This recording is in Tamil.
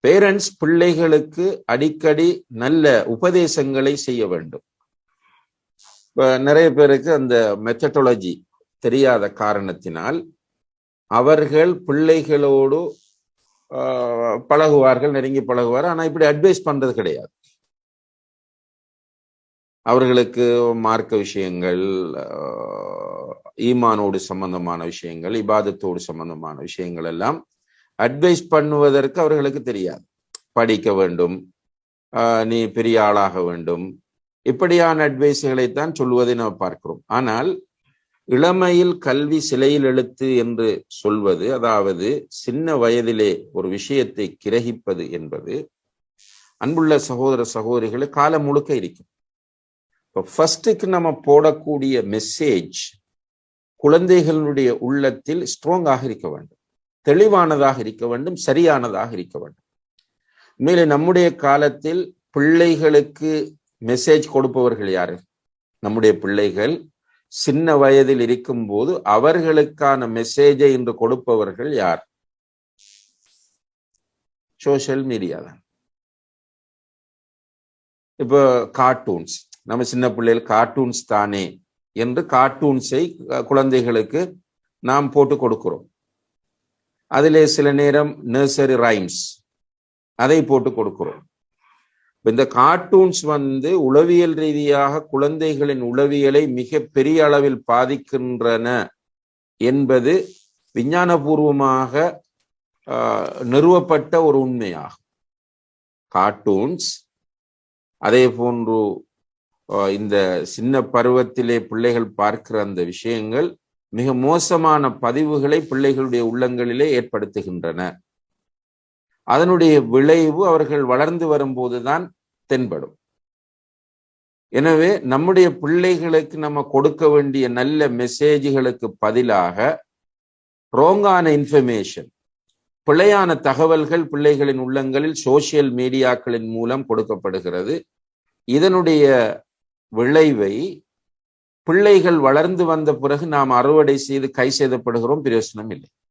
பேரண்ட்ஸ் பிள்ளைகளுக்கு அடிக்கடி நல்ல உபதேசங்களை செய்ய வேண்டும். நிறைய பேருக்கு அந்த மெத்தடாலஜி தெரியாத காரணத்தினால் அவர்கள் பிள்ளைகளோடு பழகுவார்கள், நெருங்கி பழகுவார். ஆனா இப்படி அட்வைஸ் பண்றது கிடையாது. அவர்களுக்கு மார்க்க விஷயங்கள், ஈமானோடு சம்பந்தமான விஷயங்கள், இபாதத்தோடு சம்பந்தமான விஷயங்கள் எல்லாம் அட்வைஸ் பண்ணுவதற்கு அவர்களுக்கு தெரியாது. படிக்க வேண்டும், நீ பெரிய ஆளாக வேண்டும், இப்படியான அட்வைஸ்களைத்தான் சொல்வதை நாம் பார்க்கிறோம். ஆனால் இளமையில் கல்வி சிலையில் எழுத்து என்று சொல்வது, அதாவது சின்ன வயதிலே ஒரு விஷயத்தை கிரகிப்பது என்பது, அன்புள்ள சகோதர சகோதரிகளை காலம் முழுக்க இருக்கும். இப்போ ஃபர்ஸ்டுக்கு நம்ம போடக்கூடிய மெசேஜ் குழந்தைகளுடைய உள்ளத்தில் ஸ்ட்ராங்காக இருக்க வேண்டும், தெளிவானதாக இருக்க வேண்டும், சரியானதாக இருக்க வேண்டும். உண்மையிலே நம்முடைய காலத்தில் பிள்ளைகளுக்கு மெசேஜ் கொடுப்பவர்கள் யாரு? நம்முடைய பிள்ளைகள் சின்ன வயதில் இருக்கும் போது அவர்களுக்கான மெசேஜை இன்று கொடுப்பவர்கள் யார்? சோசியல் மீடியா தான். இப்போ கார்ட்டூன்ஸ், நம்ம சின்ன பிள்ளைகள் கார்ட்டூன்ஸ் தானே என்று கார்ட்டூன்ஸை குழந்தைகளுக்கு நாம் போட்டு கொடுக்கிறோம். அதிலே சில நேரம் நர்சரி ரைம்ஸ் அதை போட்டு கொடுக்கிறோம். இந்த கார்ட்டூன்ஸ் உளவியல் ரீதியாக குழந்தைகளின் உளவியலை மிக பெரிய அளவில் பாதிக்கின்றன என்பது விஞ்ஞானபூர்வமாக நிறுவப்பட்ட ஒரு உண்மையாகும். கார்ட்டூன்ஸ் அதே போன்று இந்த சின்ன பருவத்திலே பிள்ளைகள் பார்க்கிற அந்த விஷயங்கள் மிக மோசமான பதிவுகளை பிள்ளைகளுடைய உள்ளங்களிலே ஏற்படுத்துகின்றன. அதனுடைய விளைவு அவர்கள் வளர்ந்து வரும்போதுதான் தென்படும். எனவே நம்முடைய பிள்ளைகளுக்கு நம்ம கொடுக்க வேண்டிய நல்ல மெசேஜ்களுக்கு பதிலாக ரோங்கான இன்ஃபர்மேஷன், பிழையான தகவல்கள் பிள்ளைகளின் உள்ளங்களில் சோசியல் மீடியாக்களின் மூலம் கொடுக்கப்படுகிறது. இதனுடைய விளைவை பிள்ளைகள் வளர்ந்து வந்த பிறகு நாம் அறுவடை செய்து கை செய்தப்படுகிறோம், பிரயோசனம் இல்லை.